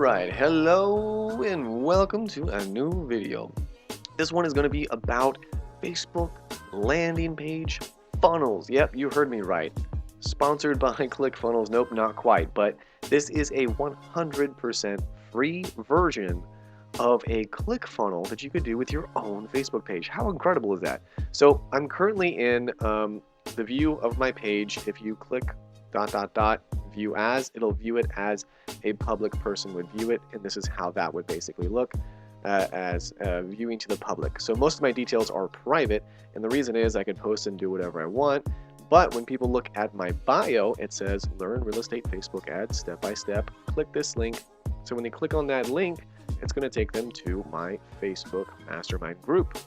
Alright, hello and welcome to a new video. This one is going to be about Facebook landing page funnels. Yep, you heard me right. Sponsored by ClickFunnels. Nope, not quite, but this is a 100% free version of a ClickFunnel that you could do with your own Facebook page. How incredible is that? So I'm currently in the view of my page. If you click ... view as, it'll view it as a public person would view it, and this is how that would basically look as viewing to the public. So most of my details are private, and the reason is I can post and do whatever I want, but when people look at my bio, it says learn real estate Facebook ads step by step, click this link. So when they click on that link, it's going to take them to my Facebook Mastermind group.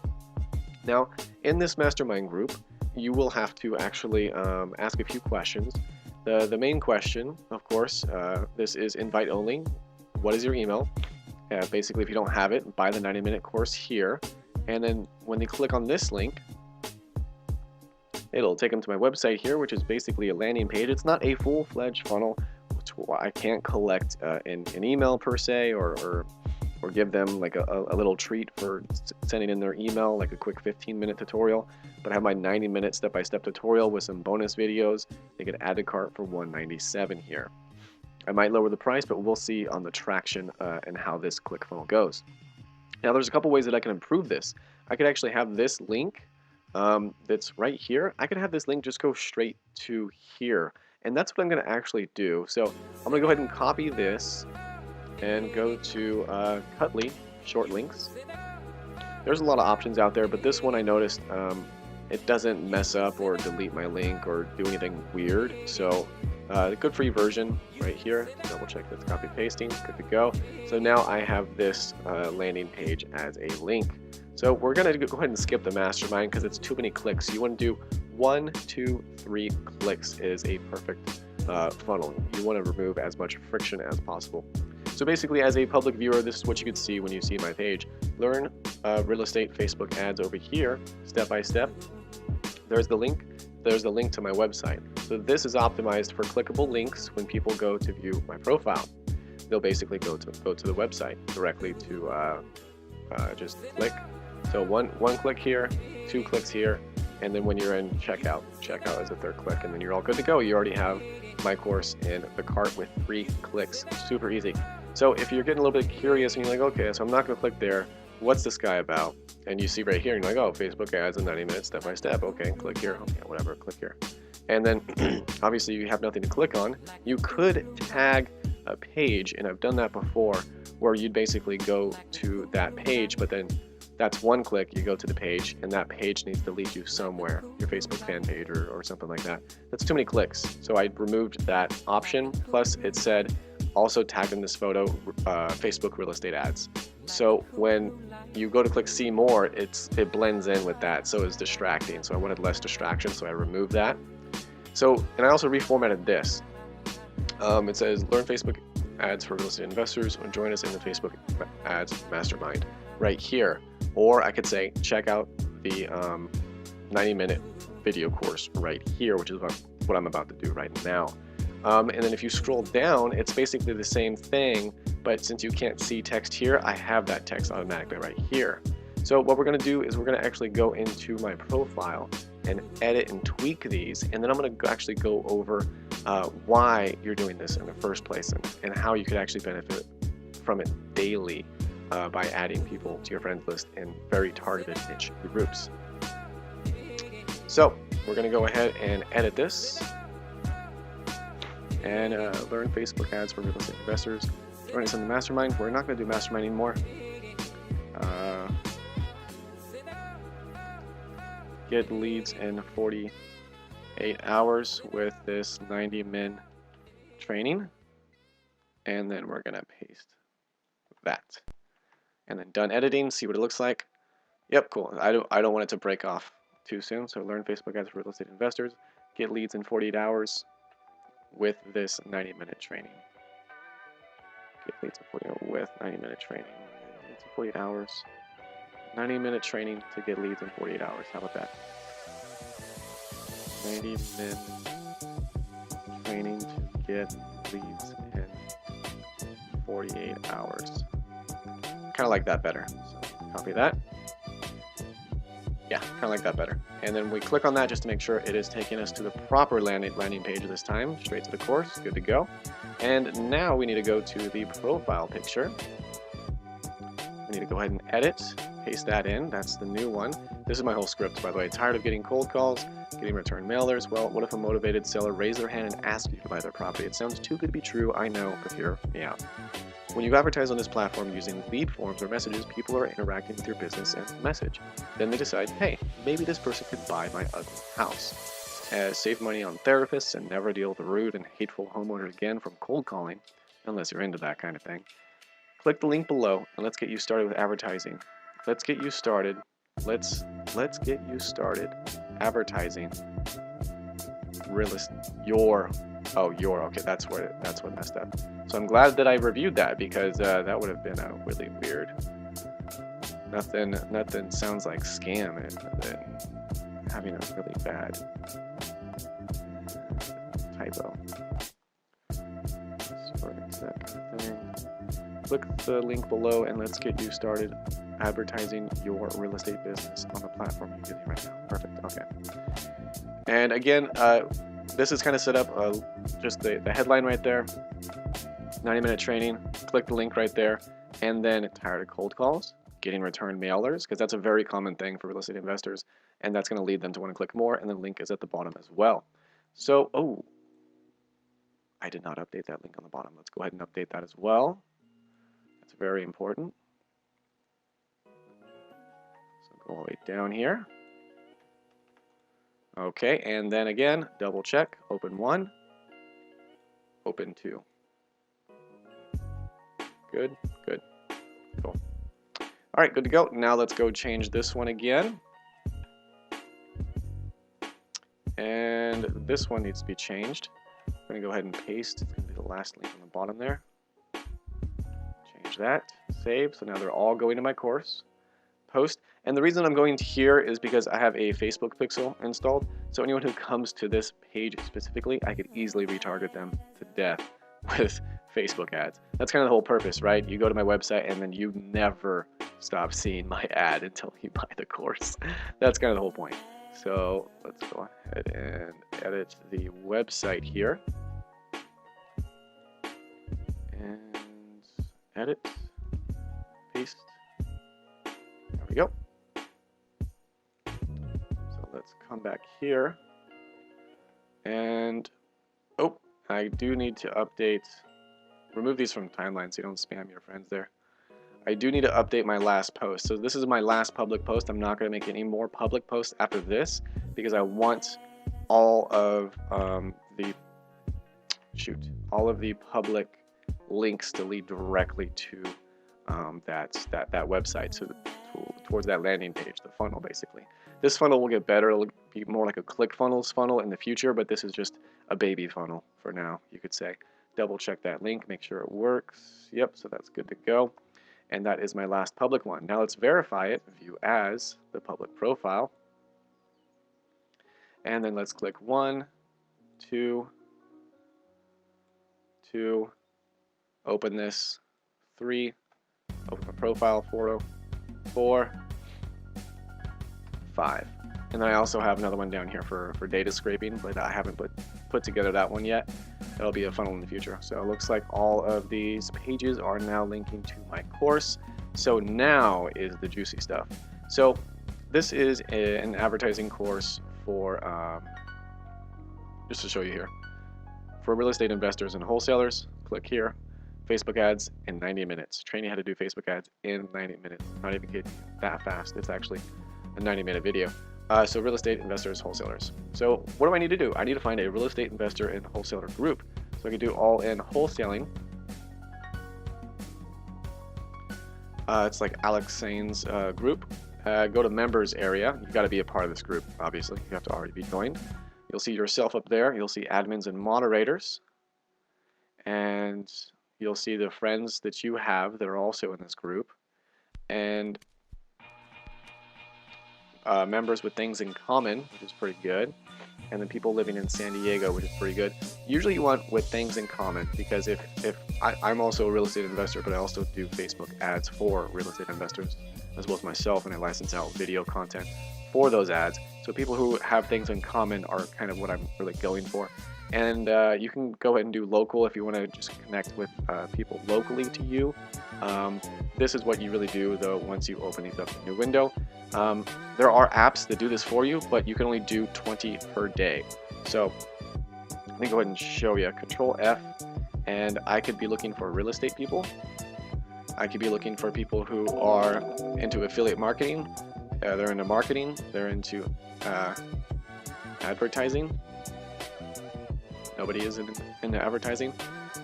Now in this Mastermind group, you will have to actually ask a few questions. The main question, of course, this is invite only. What is your email? Basically, if you don't have it, buy the 90-minute course here. And then when they click on this link, it'll take them to my website here, which is basically a landing page. It's not a full-fledged funnel. I can't collect an email per se, or give them like a little treat for sending in their email, like a quick 15-minute tutorial. But I have my 90-minute step-by-step tutorial with some bonus videos. They could add to cart for $197 here. I might lower the price, but we'll see on the traction and how this ClickFunnels goes. Now, there's a couple ways that I can improve this. I could actually have this link that's right here. I could have this link just go straight to here, and that's what I'm going to actually do. So I'm going to go ahead and copy this and go to Cutly, short links. There's a lot of options out there, but this one I noticed it doesn't mess up or delete my link or do anything weird. So the good free version right here. Double check that's copy pasting, good to go. So now I have this landing page as a link. So we're gonna go ahead and skip the mastermind because it's too many clicks. You want to do 1, 2, 3 clicks is a perfect funnel. You want to remove as much friction as possible. So basically, as a public viewer, this is what you could see when you see my page. Learn real estate Facebook ads over here, step by step. There's the link. There's the link to my website. So this is optimized for clickable links when people go to view my profile. They'll basically go to the website directly to just click. So one click here, 2 clicks here, and then when you're in checkout is the 3rd click, and then you're all good to go. You already have my course in the cart with 3 clicks. Super easy. So if you're getting a little bit curious and you're like, okay, so I'm not going to click there, what's this guy about? And you see right here, and you're like, oh, Facebook ads in 90 minutes, step by step. Okay, click here. Okay, whatever, click here. And then obviously you have nothing to click on. You could tag a page, and I've done that before, where you'd basically go to that page, but then that's 1 click, you go to the page, and that page needs to lead you somewhere, your Facebook fan page or something like that. That's too many clicks. So I removed that option. Plus it said also tagged in this photo Facebook real estate ads. So when you go to click see more, it blends in with that, so it's distracting. So I wanted less distraction, so I removed that. So, and I also reformatted this. It says learn Facebook ads for real estate investors, and join us in the Facebook ads mastermind right here. Or I could say check out the 90-minute video course right here, which is what I'm about to do right now. And then if you scroll down, it's basically the same thing, but since you can't see text here, I have that text automatically right here. So what we're going to do is we're going to actually go into my profile and edit and tweak these, and then I'm going to actually go over why you're doing this in the first place, and how you could actually benefit from it daily by adding people to your friends list in very targeted niche groups. So we're going to go ahead and edit this and learn Facebook ads for real estate investors. Join us in the mastermind. We're not going to do mastermind anymore. Get leads in 48 hours with this 90-min training, and then we're going to paste that. And then done editing, see what it looks like. Yep, cool. I don't want it to break off too soon, so learn Facebook ads for real estate investors. Get leads in 48 hours with this 90-minute training. Get leads in 48 hours with 90-minute training. Leads in 48 hours. 90-minute training to get leads in 48 hours. How about that? 90-minute training to get leads in 48 hours. Kind of like that better. So copy that. Yeah, kind of like that better. And then we click on that just to make sure it is taking us to the proper landing page this time, straight to the course, good to go. And now we need to go to the profile picture. We need to go ahead and edit, paste that in, that's the new one. This is my whole script, by the way. Tired of getting cold calls, getting return mailers? Well, what if a motivated seller raised their hand and asked you to buy their property? It sounds too good to be true, I know, but hear me out. When you advertise on this platform using lead forms or messages, people are interacting with your business and message. Then they decide, hey, maybe this person could buy my ugly house. Save money on therapists and never deal with the rude and hateful homeowners again from cold calling, unless you're into that kind of thing. Click the link below and let's get you started with advertising. Let's get you started. Let's get you started advertising okay, that's what messed up. So I'm glad that I reviewed that, because that would have been really weird. Nothing sounds like scam and having a really bad typo. Click the link below and let's get you started advertising your real estate business on the platform you're using right now. Perfect. Okay. And again, this is kind of set up just the headline right there. 90-minute training. Click the link right there, and then tired of cold calls, getting return mailers, because that's a very common thing for real estate investors, and that's going to lead them to want to click more. And the link is at the bottom as well. So, I did not update that link on the bottom. Let's go ahead and update that as well. That's very important. So go all the way down here. Okay, and then again, double check, open 1, open 2. Good, cool. All right, good to go. Now let's go change this one again. And this one needs to be changed. I'm gonna go ahead and paste, it's gonna be the last link on the bottom there. Change that, save, so now they're all going to my course. Post. And the reason I'm going to here is because I have a Facebook pixel installed. So anyone who comes to this page specifically, I could easily retarget them to death with Facebook ads. That's kind of the whole purpose, right? You go to my website and then you never stop seeing my ad until you buy the course. That's kind of the whole point. So let's go ahead and edit the website here. And edit, paste. There we go. So let's come back here. And, I do need to update, remove these from timeline so you don't spam your friends there. I do need to update my last post. So this is my last public post. I'm not going to make any more public posts after this because I want all of all of the public links to lead directly to that website, so towards that landing page, the funnel basically. This funnel will get better. It'll be more like a ClickFunnels funnel in the future, but this is just a baby funnel for now, you could say. Double check that link, make sure it works. Yep, so that's good to go. And that is my last public one. Now let's verify it, view as the public profile. And then let's click 1, 2, open this, 3, open the profile, 4, 5. And then I also have another one down here for data scraping, but I haven't put together that one yet. That'll be a funnel in the future. So it looks like all of these pages are now linking to my course. So now is the juicy stuff. So this is an advertising course for, just to show you here, for real estate investors and wholesalers. Click here, Facebook ads in 90 minutes. Training how to do Facebook ads in 90 minutes. Not even kidding, that fast. It's actually a 90-minute video. So real estate investors, wholesalers. So what do I need to do? I need to find a real estate investor and wholesaler group. So I can do all in wholesaling. It's like Alex Sain's group. Go to members area. You got to be a part of this group, obviously. You have to already be joined. You'll see yourself up there. You'll see admins and moderators. And you'll see the friends that you have that are also in this group. And members with things in common, which is pretty good. and then people living in San Diego, which is pretty good. Usually you want with things in common, because if I'm also a real estate investor, but I also do Facebook ads for real estate investors as well as myself, and I license out video content for those ads. So people who have things in common are kind of what I'm really going for. And you can go ahead and do local if you want to just connect with people locally to you. This is what you really do though once you open these up in a new window. There are apps that do this for you, but you can only do 20 per day. So let me go ahead and show you. Control F, and I could be looking for real estate people. I could be looking for people who are into affiliate marketing. They're into marketing. They're into advertising. Nobody is into advertising.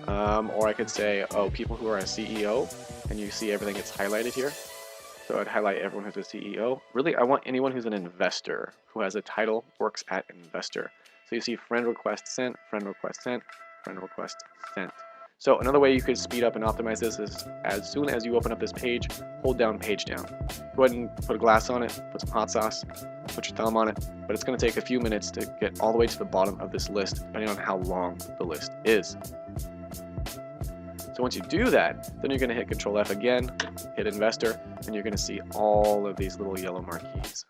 Or I could say, oh, people who are a CEO, and you see everything that's highlighted here. So I'd highlight everyone who's a CEO. Really, I want anyone who's an investor, who has a title, works at investor. So you see friend request sent, friend request sent, friend request sent. So another way you could speed up and optimize this is, as soon as you open up this page, hold down page down. Go ahead and put a glass on it, put some hot sauce, put your thumb on it, but it's going to take a few minutes to get all the way to the bottom of this list, depending on how long the list is. So once you do that, then you're going to hit Control F again, hit investor, and you're going to see all of these little yellow marquees.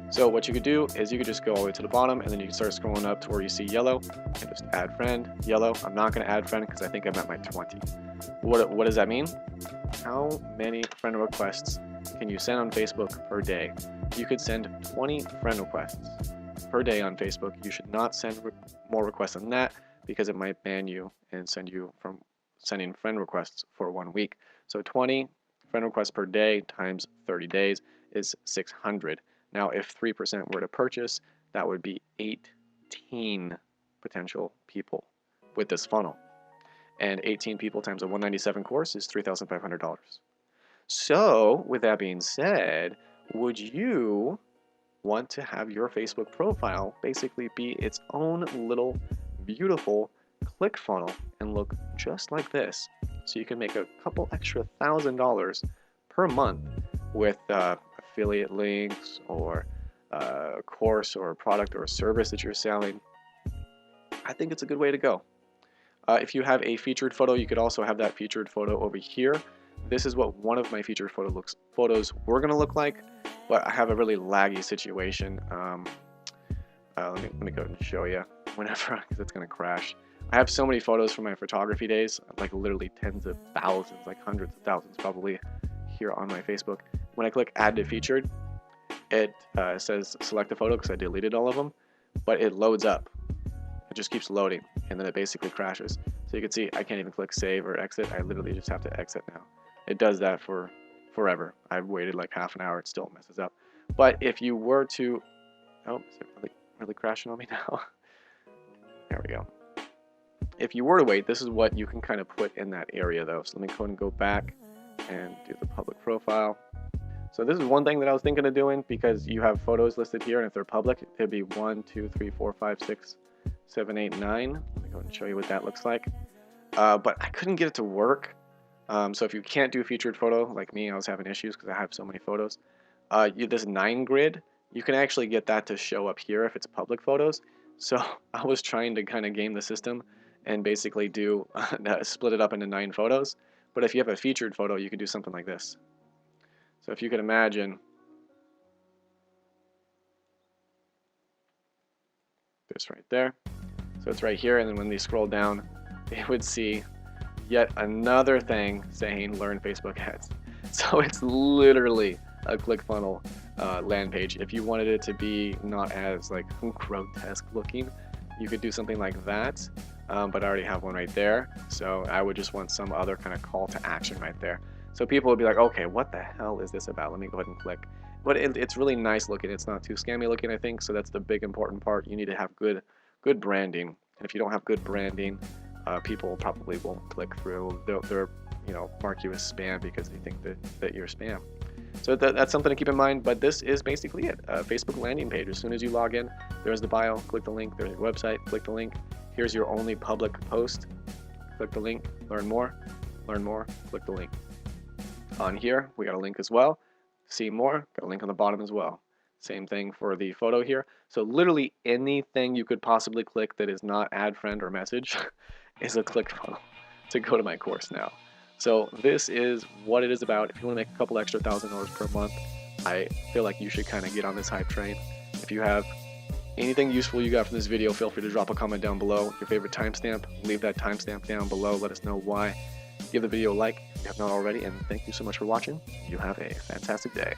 So what you could do is you could just go all the way to the bottom, and then you can start scrolling up to where you see yellow, and just add friend, yellow. I'm not going to add friend because I think I'm at my 20. What does that mean? How many friend requests can you send on Facebook per day? You could send 20 friend requests per day on Facebook. You should not send more requests than that, because it might ban you and send you from sending friend requests for 1 week. So 20 friend requests per day times 30 days is 600. Now, if 3% were to purchase, that would be 18 potential people with this funnel. And 18 people times a 197 course is $3,500. So, with that being said, would you want to have your Facebook profile basically be its own little beautiful click funnel and look just like this? So you can make a couple extra $1,000 per month with affiliate links, or a course or a product or a service that you're selling. I think it's a good way to go. If you have a featured photo, you could also have that featured photo over here. This is what one of my featured photos were going to look like, but I have a really laggy situation. Let me go ahead and show you whenever, because it's going to crash. I have so many photos from my photography days, like literally tens of thousands, like hundreds of thousands probably, here on my Facebook. When I click add to featured, it says select a photo because I deleted all of them, but it loads up. It just keeps loading, and then it basically crashes. So you can see I can't even click save or exit. I literally just have to exit now. It does that for forever. I've waited like half an hour. It still messes up. But if you were to, oh, is it really crashing on me now? There we go. If you were to wait, this is what you can kind of put in that area though. So let me go ahead and go back and do the public profile. So this is one thing that I was thinking of doing, because you have photos listed here, and if they're public, it'd be 1, 2, 3, 4, 5, 6, 7, 8, 9. Let me go and show you what that looks like. But I couldn't get it to work. So if you can't do a featured photo like me, I was having issues because I have so many photos. This 9 grid, you can actually get that to show up here if it's public photos. So I was trying to kind of game the system and basically do split it up into 9 photos. But if you have a featured photo, you could do something like this. So if you could imagine this right there. So it's right here, and then when they scroll down, they would see yet another thing saying learn Facebook ads. So it's literally a ClickFunnels land page. If you wanted it to be not as like grotesque looking, you could do something like that. But I already have one right there. So I would just want some other kind of call to action right there. So people would be like, okay, what the hell is this about? Let me go ahead and click. But it's really nice looking. It's not too scammy looking, I think. So that's the big important part. You need to have good branding. And if you don't have good branding, people probably won't click through. They're mark you as spam because they think that you're spam. So that's something to keep in mind. But this is basically it. Facebook landing page. As soon as you log in, there's the bio. Click the link. There's your website. Click the link. Here's your only public post. Click the link. Learn more. Learn more. Click the link. On here, we got a link as well. See more. Got a link on the bottom as well. Same thing for the photo here. So literally anything you could possibly click that is not add friend or message is a click funnel to go to my course now. So this is what it is about. If you want to make a couple extra $1,000 per month, I feel like you should kind of get on this hype train. If you have anything useful you got from this video, feel free to drop a comment down below. Your favorite timestamp, leave that timestamp down below. Let us know why. Give the video a like if you have not already, and thank you so much for watching. You have a fantastic day.